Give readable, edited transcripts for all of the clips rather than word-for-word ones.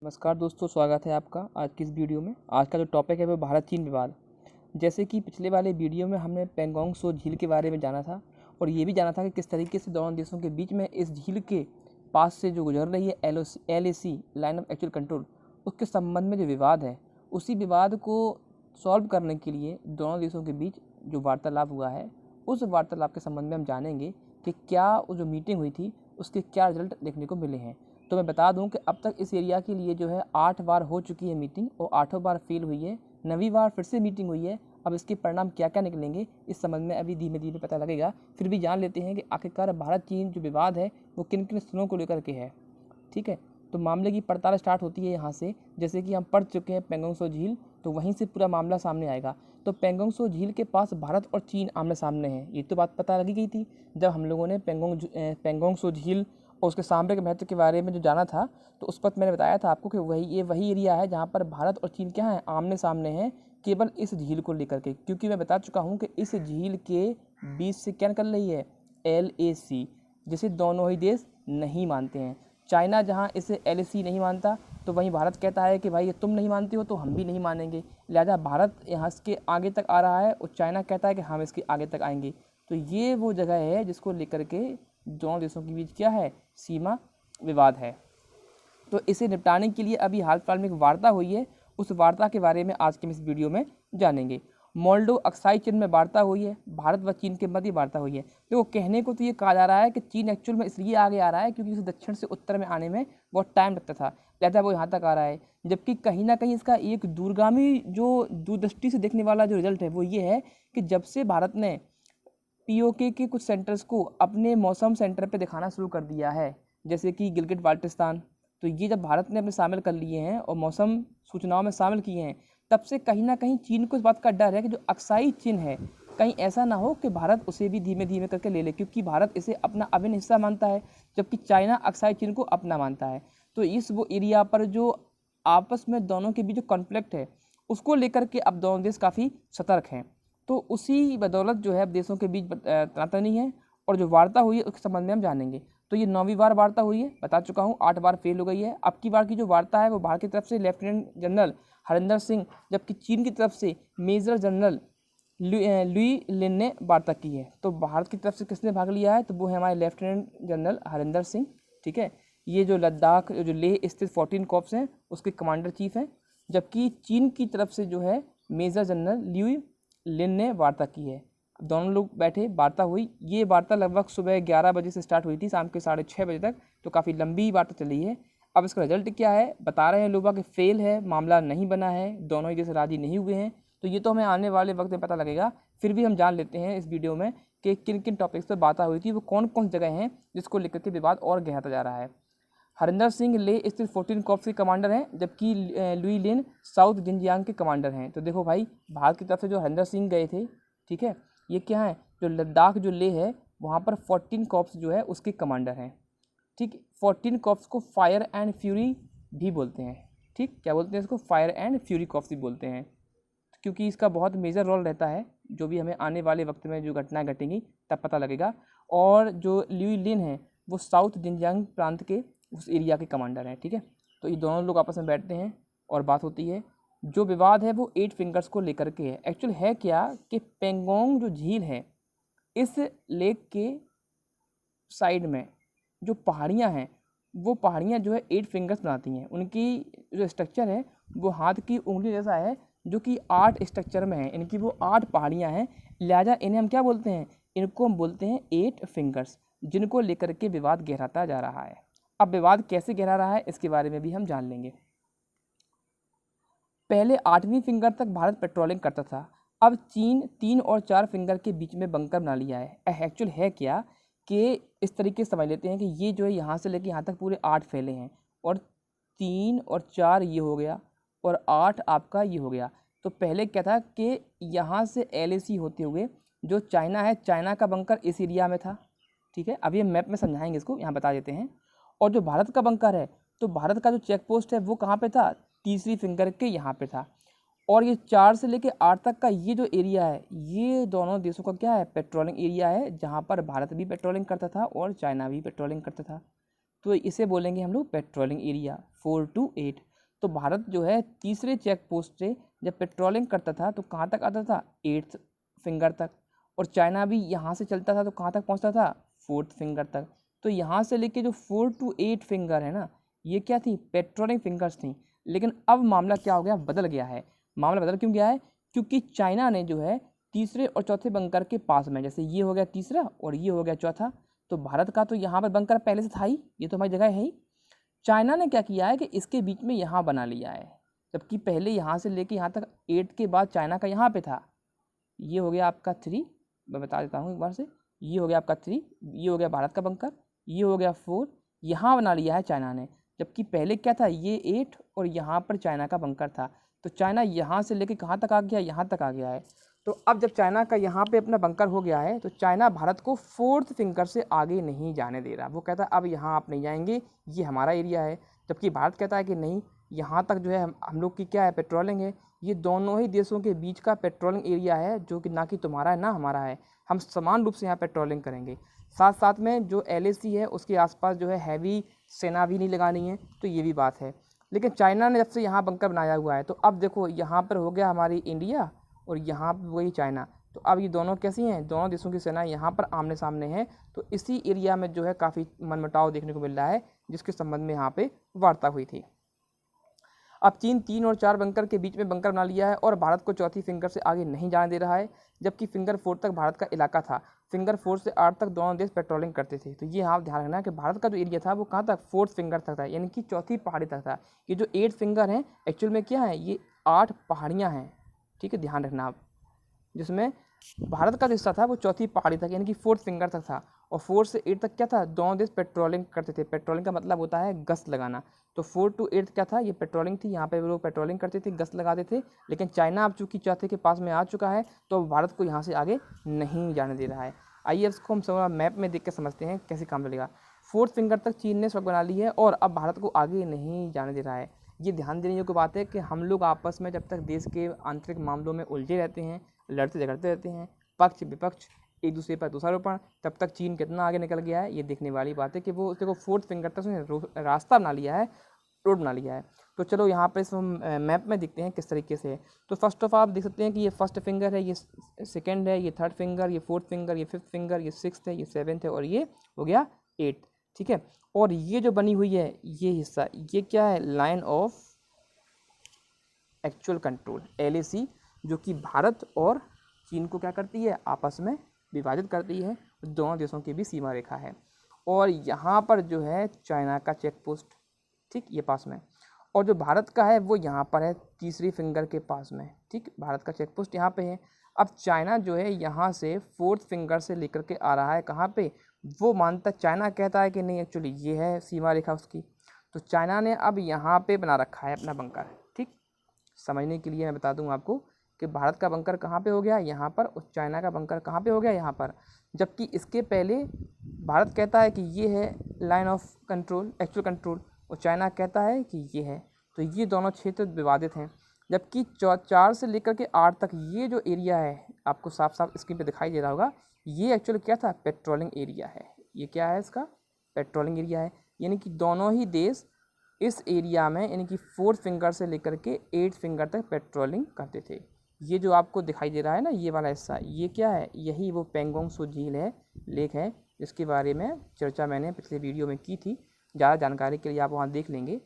नमस्कार दोस्तों, स्वागत है आपका आज की इस वीडियो में। आज का जो टॉपिक है वो भारत चीन विवाद। जैसे कि पिछले वाले वीडियो में हमने पेंगोंग सो झील के बारे में जाना था और ये भी जाना था कि किस तरीके से दोनों देशों के बीच में इस झील के पास से जो गुजर रही है LAC line of actual control, उसके संबंध में जो विवाद है, उसी विवाद को सॉल्व करने के लिए दोनों देशों के बीच जो वार्तालाप हुआ है, उस वार्तालाप के संबंध में हम जानेंगे कि क्या वो जो मीटिंग हुई थी उसके क्या रिजल्ट देखने को मिले हैं। तो मैं बता दूं कि अब तक इस एरिया के लिए जो है 8 बार हो चुकी है मीटिंग और 8 बार फेल हुई है। 9वीं बार फिर से मीटिंग हुई है। अब इसके परिणाम क्या क्या निकलेंगे इस संबंध में अभी धीमे धीमे पता लगेगा। फिर भी जान लेते हैं कि आखिरकार भारत चीन जो विवाद है वो किन किन स्थलों को लेकर के है। ठीक है, तो मामले की पड़ताल स्टार्ट होती है यहाँ से। जैसे कि हम पढ़ चुके हैं पेंगोंग सो झील, तो वहीं से पूरा मामला सामने आएगा। तो पेंगोंग सो झील के पास भारत और चीन आमने सामने हैं, ये तो बात पता लगी गई थी जब हम लोगों ने पेंगोंग सो झील और उसके सामरिक महत्व के बारे में जो जाना था। तो उस वक्त मैंने बताया था आपको कि वही एरिया है जहाँ पर भारत और चीन क्या है, आमने सामने हैं, केवल इस झील को लेकर के। क्योंकि मैं बता चुका हूँ कि इस झील के बीच से क्या निकल रही है, LAC, जिसे दोनों ही देश नहीं मानते हैं। चाइना जहाँ इसे LAC नहीं मानता, तो वहीं भारत कहता है कि भाई ये तुम नहीं मानते हो तो हम भी नहीं मानेंगे। लिहाजा भारत यहाँ इसके आगे तक आ रहा है और चाइना कहता है कि हम इसके आगे तक आएंगे। तो ये वो जगह है जिसको लेकर के दोनों देशों के बीच क्या है, सीमा विवाद है। तो इसे निपटाने के लिए अभी हाल फिलहाल में एक वार्ता हुई है, उस वार्ता के बारे में आज के इस वीडियो में जानेंगे। मोल्डो अक्साई चिन्ह में वार्ता हुई है, भारत व चीन के मध्य वार्ता हुई है। देखो, कहने को तो ये कहा जा रहा है कि चीन एक्चुअल में इसलिए आगे आ रहा है क्योंकि उसे दक्षिण से उत्तर में आने में बहुत टाइम लगता था, लिहाजा वो यहाँ तक आ रहा है। जबकि कहीं ना कहीं इसका एक दूरगामी जो दूरदृष्टि से देखने वाला जो रिजल्ट है वो ये है कि जब से भारत ने POK के कुछ सेंटर्स को अपने मौसम सेंटर पे दिखाना शुरू कर दिया है, जैसे कि गिलगित बाल्टिस्तान, तो ये जब भारत ने अपने शामिल कर लिए हैं और मौसम सूचनाओं में शामिल किए हैं, तब से कहीं ना कहीं चीन को इस बात का डर है कि जो अक्साई चिन्ह है, कहीं ऐसा ना हो कि भारत उसे भी धीमे धीमे करके ले ले, क्योंकि भारत इसे अपना अभिन्न हिस्सा मानता है, जबकि चाइना अक्साई चिन्ह को अपना मानता है। तो इस वो एरिया पर जो आपस में दोनों के बीच जो कॉन्फ्लिक्ट है, उसको लेकर के अब दोनों देश काफ़ी सतर्क हैं। तो उसी बदौलत जो है अब देशों के बीच तनातनी है और जो वार्ता हुई है उसके संबंध में हम जानेंगे। तो ये 9वीं बार वार्ता हुई है, बता चुका हूँ, 8 बार फेल हो गई है। अब की बार की जो वार्ता है वो भारत की तरफ से लेफ्टिनेंट जनरल हरिंदर सिंह, जबकि चीन की तरफ से मेजर जनरल लुई लिन ने वार्ता की है। तो भारत की तरफ से किसने भाग लिया है, तो वो है हमारे लेफ्टिनेंट जनरल हरिंदर सिंह। ठीक है, ये जो लद्दाख जो लेह स्थित 14 कॉर्प्स हैं उसके कमांडर चीफ हैं। जबकि चीन की तरफ से जो है मेजर जनरल ल्यूई लिन ने वार्ता की है। दोनों लोग बैठे, वार्ता हुई। ये वार्ता लगभग सुबह 11 बजे से स्टार्ट हुई थी, शाम के 6:30 बजे तक, तो काफ़ी लंबी वार्ता चली है। अब इसका रिजल्ट क्या है, बता रहे हैं लोग कि फेल है, मामला नहीं बना है, दोनों ही जैसे राजी नहीं हुए हैं। तो ये तो हमें आने वाले वक्त में पता लगेगा। फिर भी हम जान लेते हैं इस वीडियो में कि किन किन टॉपिक्स पर बात हुई थी, वो कौन कौन जगह हैं जिसको लेकर के विवाद और गहराता जा रहा है। हरिंदर सिंह ले स्थित 14 कॉर्प्स के कमांडर हैं, जबकि लुई लिन साउथ जिनजियांग के कमांडर हैं। तो देखो भाई, भारत की तरफ से जो हरिंदर सिंह गए थे, ठीक है, ये क्या है, जो लद्दाख जो ले है वहाँ पर 14 कॉर्प्स जो है उसके कमांडर हैं। ठीक, 14 कॉर्प्स को फायर एंड फ्यूरी भी बोलते हैं। ठीक, क्या बोलते हैं इसको, फायर एंड फ्यूरी कॉर्प्स भी बोलते हैं, क्योंकि इसका बहुत मेजर रोल रहता है। जो भी हमें आने वाले वक्त में जो घटनाएं घटेंगी तब पता लगेगा। और जो ल्यूई लिन है वो साउथ जिनजियांग प्रांत के उस एरिया के कमांडर हैं। ठीक है, तो ये दोनों लोग आपस में बैठते हैं और बात होती है। जो विवाद है वो 8 फिंगर्स को लेकर के है। एक्चुअल है क्या कि पेंगोंग जो झील है, इस लेक के साइड में जो पहाड़ियाँ हैं, वो पहाड़ियाँ जो है 8 फिंगर्स बनाती हैं। उनकी जो स्ट्रक्चर है वो हाथ की उंगली जैसा है, जो कि 8 स्ट्रक्चर में है। इनकी वो 8 पहाड़ियाँ हैं, लिहाजा इन्हें हम क्या बोलते हैं, इनको हम बोलते हैं 8 फिंगर्स, जिनको लेकर के विवाद गहराता जा रहा है। अब विवाद कैसे गहरा रहा है इसके बारे में भी हम जान लेंगे। पहले 8वीं फिंगर तक भारत पेट्रोलिंग करता था, अब चीन 3 और 4 फिंगर के बीच में बंकर बना लिया है। एक्चुअल है क्या कि इस तरीके से समझ लेते हैं कि ये जो है यहाँ से लेके यहाँ तक पूरे 8 फैले हैं, और 3 और 4 ये हो गया और 8 आपका ये हो गया। तो पहले क्या था कि यहाँ से LAC होते हुए जो चाइना है, चाइना का बंकर इस एरिया में था। ठीक है, अब ये मैप में समझाएंगे, इसको यहाँ बता देते हैं। और जो भारत का बंकर है, तो भारत का जो चेक पोस्ट है वो कहाँ पे था, तीसरी फिंगर के यहाँ पे था। और ये 4 से लेके 8 तक का ये जो एरिया है, ये दोनों देशों का क्या है, पेट्रोलिंग एरिया है, जहाँ पर भारत भी पेट्रोलिंग करता था और चाइना भी पेट्रोलिंग करता था। तो इसे बोलेंगे हम लोग पेट्रोलिंग एरिया 4 to 8। तो भारत जो है तीसरे चेक पोस्ट से जब पेट्रोलिंग करता था तो कहाँ तक आता था, 8th फिंगर तक, और चाइना भी यहाँ से चलता था तो कहाँ तक पहुँचता था, 4th फिंगर तक। तो यहाँ से लेके जो 4 to 8 फिंगर है ना, ये क्या थी, पेट्रोलिंग फिंगर्स थी। लेकिन अब मामला क्या हो गया, बदल गया है। मामला बदल क्यों गया है, क्योंकि चाइना ने जो है तीसरे और चौथे बंकर के पास में, जैसे ये हो गया तीसरा और ये हो गया चौथा, तो भारत का तो यहाँ पर बंकर पहले से था ही, ये तो हमारी जगह है ही। चाइना ने क्या किया है कि इसके बीच में यहाँ बना लिया है, जबकि पहले यहाँ से लेके यहाँ तक 8 के बाद चाइना का यहाँ पे था। ये हो गया आपका 3, मैं बता देता हूँ एक बार से, ये हो गया आपका 3, ये हो गया भारत का बंकर, ये हो गया 4, यहाँ बना लिया है चाइना ने। जबकि पहले क्या था, ये 8 और यहाँ पर चाइना का बंकर था। तो चाइना यहाँ से लेके कहाँ तक आ गया, यहाँ तक आ गया है। तो अब जब चाइना का यहाँ पे अपना बंकर हो गया है तो चाइना भारत को 4th फिंगर से आगे नहीं जाने दे रहा। वो कहता है अब यहाँ आप नहीं जाएंगे, ये हमारा एरिया है। जबकि भारत कहता है कि नहीं, यहाँ तक जो है हम लोग की क्या है, पेट्रोलिंग है। ये दोनों ही देशों के बीच का पेट्रोलिंग एरिया है, जो कि ना कि तुम्हारा है ना हमारा है। हम समान रूप से यहाँ पेट्रोलिंग करेंगे। साथ साथ में जो LAC है उसके आसपास जो है हैवी सेना भी नहीं लगानी है, तो ये भी बात है। लेकिन चाइना ने जब से यहाँ बंकर बनाया हुआ है, तो अब देखो यहाँ पर हो गया हमारी इंडिया और यहाँ पर वही चाइना। तो अब ये दोनों कैसी हैं, दोनों देशों की सेना यहाँ पर आमने सामने है। तो इसी एरिया में जो है काफ़ी मनमुटाव देखने को मिल रहा है, जिसके संबंध में यहाँ पे वार्ता हुई थी। अब चीन 3 और 4 बंकर के बीच में बंकर बना लिया है और भारत को चौथी फिंगर से आगे नहीं जाने दे रहा है, जबकि फिंगर 4 तक भारत का इलाका था। फिंगर 4 से 8 तक दोनों देश पेट्रोलिंग करते थे। तो ये आप ध्यान रखना कि भारत का जो एरिया था वो कहाँ तक, 4th फिंगर तक था, यानी कि चौथी पहाड़ी तक था। ये जो 8 फिंगर हैं एक्चुअल में क्या है, ये 8 पहाड़ियाँ हैं, ठीक है, ध्यान रखना आप। जिसमें भारत का जो हिस्सा था वो चौथी पहाड़ी तक यानी कि 4th फिंगर तक था, और 4 से 8 तक क्या था, दोनों देश पेट्रोलिंग करते थे। पेट्रोलिंग का मतलब होता है गश्त लगाना। तो 4 to 8 क्या था, ये पेट्रोलिंग थी, यहाँ पे वो लोग पेट्रोलिंग करते थे, गश्त लगाते थे। लेकिन चाइना अब चूंकि चौथे के पास में आ चुका है, तो अब भारत को यहाँ से आगे नहीं जाने दे रहा है। आइए इसको हम थोड़ा मैप में देख के समझते हैं कैसे काम चलेगा। 4th फिंगर तक चीन ने स्वयं बना ली है और अब भारत को आगे नहीं जाने दे रहा है। ये ध्यान देने योग्य बात है कि हम लोग आपस में जब तक देश के आंतरिक मामलों में उलझे रहते हैं, लड़ते झगड़ते रहते हैं, पक्ष विपक्ष एक दूसरे पर दोषारोपण, तब तक चीन कितना आगे निकल गया है ये देखने वाली बात है कि वो देखो 4th फिंगर तक उसने रास्ता बना लिया है, रोड बना लिया है। तो चलो यहाँ पर इस मैप में देखते हैं किस तरीके से है। तो फर्स्ट ऑफ आप देख सकते हैं कि ये फर्स्ट फिंगर है, ये सेकंड है, ये 3rd फिंगर, ये 4th फिंगर, ये 5th फिंगर, ये 6th है, ये 7th है और ये हो गया 8th, ठीक है। और ये जो बनी हुई है ये हिस्सा, ये क्या है, line of actual control, LAC, जो कि भारत और चीन को क्या करती है, आपस में विभाजित करती है। दोनों देशों की भी सीमा रेखा है। और यहाँ पर जो है चाइना का चेक पोस्ट, ठीक, ये पास में, और जो भारत का है वो यहाँ पर है तीसरी फिंगर के पास में, ठीक, भारत का चेक पोस्ट यहाँ पे है। अब चाइना जो है यहाँ से 4th फिंगर से लेकर के आ रहा है कहाँ पे, वो मानता, चाइना कहता है कि नहीं एक्चुअली ये है सीमा रेखा उसकी। तो चाइना ने अब यहाँ पे बना रखा है अपना बंकर, ठीक। समझने के लिए मैं बता दूं आपको कि भारत का बंकर कहाँ पे हो गया, यहाँ पर, और चाइना का बंकर कहाँ पे हो गया, यहाँ पर। जबकि इसके पहले भारत कहता है कि ये है line of control, actual control, और चाइना कहता है कि ये है। तो ये दोनों क्षेत्र विवादित हैं। जबकि 4 से लेकर के 8 तक ये जो एरिया है, आपको साफ साफ स्क्रीन पे दिखाई दे रहा होगा, ये एक्चुअली क्या था, पेट्रोलिंग एरिया है। ये क्या है, इसका पेट्रोलिंग एरिया है। यानी कि दोनों ही देश इस एरिया में, यानी कि 4th फिंगर से लेकर के 8th फिंगर तक पेट्रोलिंग करते थे। ये जो आपको दिखाई दे रहा है ना, ये वाला हिस्सा, ये क्या है, यही वो पेंगोंग सो झील है, लेक है, जिसके बारे में चर्चा मैंने पिछले वीडियो में की थी। ज़्यादा जानकारी के लिए आप वहाँ देख लेंगे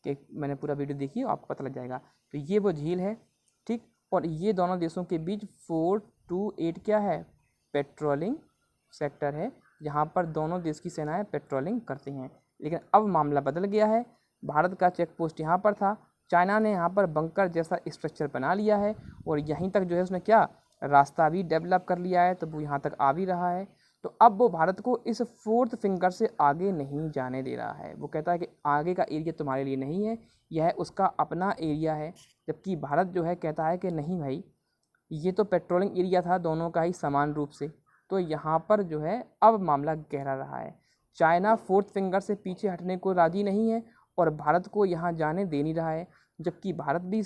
कि मैंने पूरा वीडियो देखी, आपको पता लग जाएगा। तो ये वो झील है, ठीक। और ये दोनों देशों के बीच 4 to 8 क्या है, पेट्रोलिंग सेक्टर है, जहाँ पर दोनों देश की सेनाएं पेट्रोलिंग करती हैं। लेकिन अब मामला बदल गया है। भारत का चेक पोस्ट यहाँ पर था, चाइना ने यहाँ पर बंकर जैसा स्ट्रक्चर बना लिया है और यहीं तक जो है उसने क्या, रास्ता भी डेवलप कर लिया है, तो वो यहाँ तक आ भी रहा है। तो अब वो भारत को इस 4th फिंगर से आगे नहीं जाने दे रहा है। वो कहता है कि आगे का एरिया तुम्हारे लिए नहीं है, यह उसका अपना एरिया है। जबकि भारत जो है कहता है कि नहीं भाई, ये तो पेट्रोलिंग एरिया था दोनों का ही समान रूप से। तो यहाँ पर जो है अब मामला गहरा रहा है। चाइना 4th फिंगर से पीछे हटने को राजी नहीं है और भारत को यहाँ जाने दे नहीं रहा है। जबकि भारत भी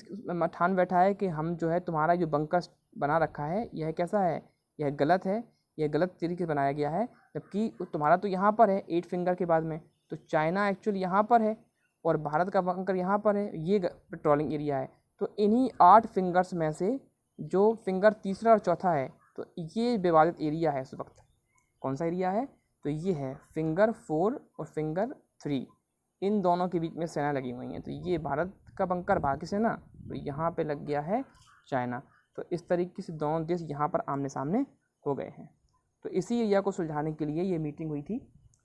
ठान बैठा है कि हम जो है तुम्हारा जो बंकर बना रखा है यह कैसा है, यह गलत है, यह गलत तरीके से बनाया गया है। जबकि तुम्हारा तो यहाँ पर है 8 फिंगर के बाद में, तो चाइना एक्चुअली यहाँ पर है और भारत का बंकर यहाँ पर है, ये पेट्रोलिंग एरिया है। तो इन्हीं 8 फिंगर्स में से जो फिंगर तीसरा और चौथा है तो ये विवादित एरिया है इस वक्त। कौन सा एरिया है? तो ये है फिंगर 4 और फिंगर 3, इन दोनों के बीच में सेना लगी हुई हैं। तो ये भारत का बंकर, भारतीय सेना, तो यहाँ पे लग गया है चाइना। तो इस तरीके से दोनों देश यहाँ पर आमने सामने हो गए हैं। तो इसी एरिया को सुलझाने के लिए ये मीटिंग हुई थी,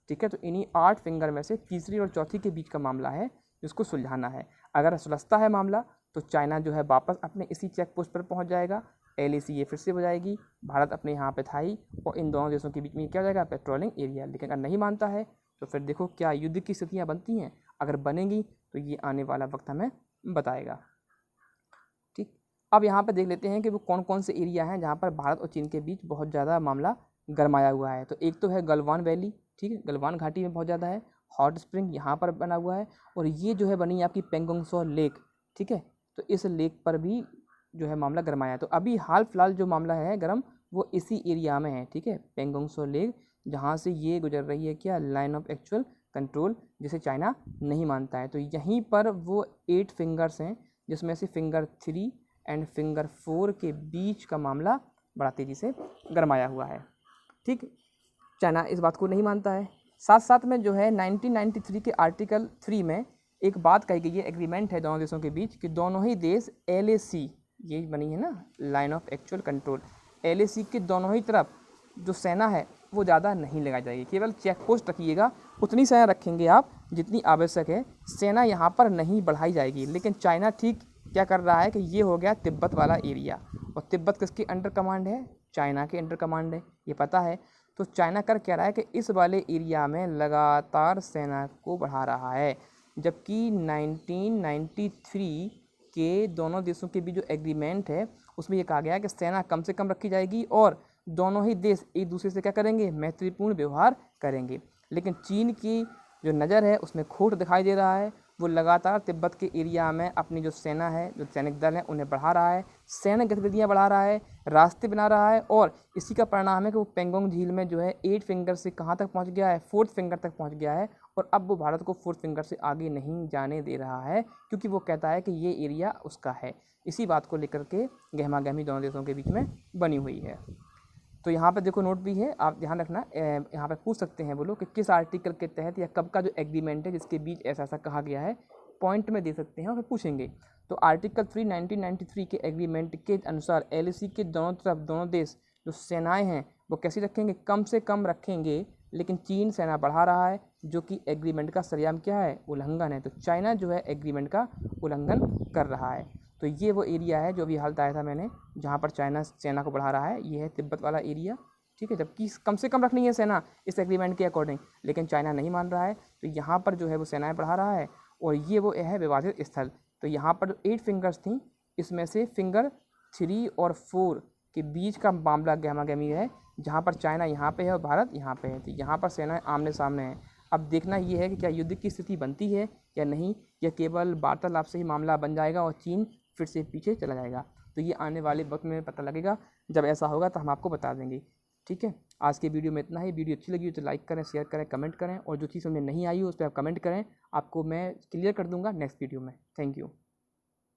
ठीक है। तो इन्हीं 8 फिंगर में से तीसरी और चौथी के बीच का मामला है जिसको सुलझाना है। अगर सुलझता है मामला तो चाइना जो है वापस अपने इसी चेक पोस्ट पर पहुँच जाएगा, LAC ये फिर से हो जाएगी, भारत अपने यहाँ पे था ही, और इन दोनों देशों के बीच में क्या हो जाएगा? Patrolling area. लेकिन अगर नहीं मानता है तो फिर देखो क्या युद्ध की स्थितियाँ बनती हैं। अगर बनेंगी तो ये आने वाला वक्त हमें बताएगा, ठीक। अब यहाँ पर देख लेते हैं कि वो कौन कौन से एरिया हैं जहाँ पर भारत और चीन के बीच बहुत ज़्यादा मामला गरमाया हुआ है। तो एक तो है गलवान वैली, ठीक है, गलवान घाटी में बहुत ज़्यादा है। हॉट स्प्रिंग यहाँ पर बना हुआ है, और ये जो है बनी है आपकी पेंगोंग सो लेक, ठीक है। तो इस लेक पर भी जो है मामला गरमाया है। तो अभी हाल फिलहाल जो मामला है गर्म वो इसी एरिया में है, ठीक है, पेंगोंग सो लेक, जहाँ से ये गुजर रही है क्या? लाइन ऑफ एक्चुअल कंट्रोल, जिसे चाइना नहीं मानता है। तो यहीं पर वो 8 फिंगर्स हैं जिसमें से फिंगर 3 एंड फिंगर 4 के बीच का मामला बड़ा तेज़ी से गरमाया हुआ है, ठीक। चाइना इस बात को नहीं मानता है। साथ साथ में जो है 1993 के आर्टिकल 3 में एक बात कही गई है, एग्रीमेंट है दोनों देशों के बीच कि दोनों ही देश LAC, ये बनी है ना line of actual control, LAC के दोनों ही तरफ जो सेना है वो ज़्यादा नहीं लगाई जाएगी, केवल चेक पोस्ट रखिएगा, उतनी सेना रखेंगे आप जितनी आवश्यक है, सेना यहाँ पर नहीं बढ़ाई जाएगी। लेकिन चाइना ठीक क्या कर रहा है कि ये हो गया तिब्बत वाला एरिया, और तिब्बत किसके अंडर कमांड है? चाइना के अंडर कमांड है, ये पता है। तो चाइना कर क्या रहा है कि इस वाले एरिया में लगातार सेना को बढ़ा रहा है, जबकि 1993 के दोनों देशों के बीच जो एग्रीमेंट है उसमें ये कहा गया है कि सेना कम से कम रखी जाएगी और दोनों ही देश एक दूसरे से क्या करेंगे? मैत्रीपूर्ण व्यवहार करेंगे। लेकिन चीन की जो नज़र है उसमें खोट दिखाई दे रहा है, वो लगातार तिब्बत के एरिया में अपनी जो सेना है, जो सैनिक दल है, उन्हें बढ़ा रहा है, सैन्य गतिविधियाँ बढ़ा रहा है, रास्ते बना रहा है, और इसी का परिणाम है कि वो पेंगोंग झील में जो है 8 फिंगर से कहाँ तक पहुँच गया है? 4th फिंगर तक पहुँच गया है। और अब वो भारत को 4th फिंगर से आगे नहीं जाने दे रहा है, क्योंकि वो कहता है कि ये एरिया उसका है। इसी बात को लेकर के गहमा गहमी दोनों देशों के बीच में बनी हुई है। तो यहाँ पे देखो नोट भी है, आप ध्यान रखना, यहाँ पे पूछ सकते हैं वो लोग कि किस आर्टिकल के तहत या कब का जो एग्रीमेंट है जिसके बीच ऐसा ऐसा कहा गया है, पॉइंट में दे सकते हैं और फिर पूछेंगे। तो आर्टिकल 3 1993 के एग्रीमेंट के अनुसार LAC के दोनों तरफ दोनों देश जो सेनाएं हैं वो कैसी रखेंगे? कम से कम रखेंगे, लेकिन चीन सेना बढ़ा रहा है जो कि एग्रीमेंट का सरेआम क्या है? उल्लंघन है। तो चाइना जो है एग्रीमेंट का उल्लंघन कर रहा है। तो ये वो एरिया है जो अभी हाल बताया था मैंने, जहाँ पर चाइना सेना को बढ़ा रहा है, ये है तिब्बत वाला एरिया, ठीक है। जबकि कम से कम रखनी है सेना इस एग्रीमेंट के अकॉर्डिंग, लेकिन चाइना नहीं मान रहा है, तो यहाँ पर जो है वो सेनाएं बढ़ा रहा है, और ये वो है विवादित स्थल। तो यहाँ पर जो 8 फिंगर्स थी इसमें से फिंगर 3 और 4 के बीच का मामला गहमा गहमी है, जहाँ पर चाइना यहाँ पे है और भारत यहाँ पे है। तो यहाँ पर सेनाएं आमने सामने हैं। अब देखना ये है कि क्या युद्ध की स्थिति बनती है या नहीं, या केवल वार्तालाप से ही मामला बन जाएगा और चीन फिर से पीछे चला जाएगा। तो ये आने वाले वक्त में पता लगेगा, जब ऐसा होगा तो हम आपको बता देंगे, ठीक है। आज के वीडियो में इतना ही। वीडियो अच्छी लगी हो तो लाइक करें, शेयर करें, कमेंट करें, और जो चीज़ समझ में नहीं आई हो उस पर आप कमेंट करें, आपको मैं क्लियर कर दूंगा नेक्स्ट वीडियो में। Thank you.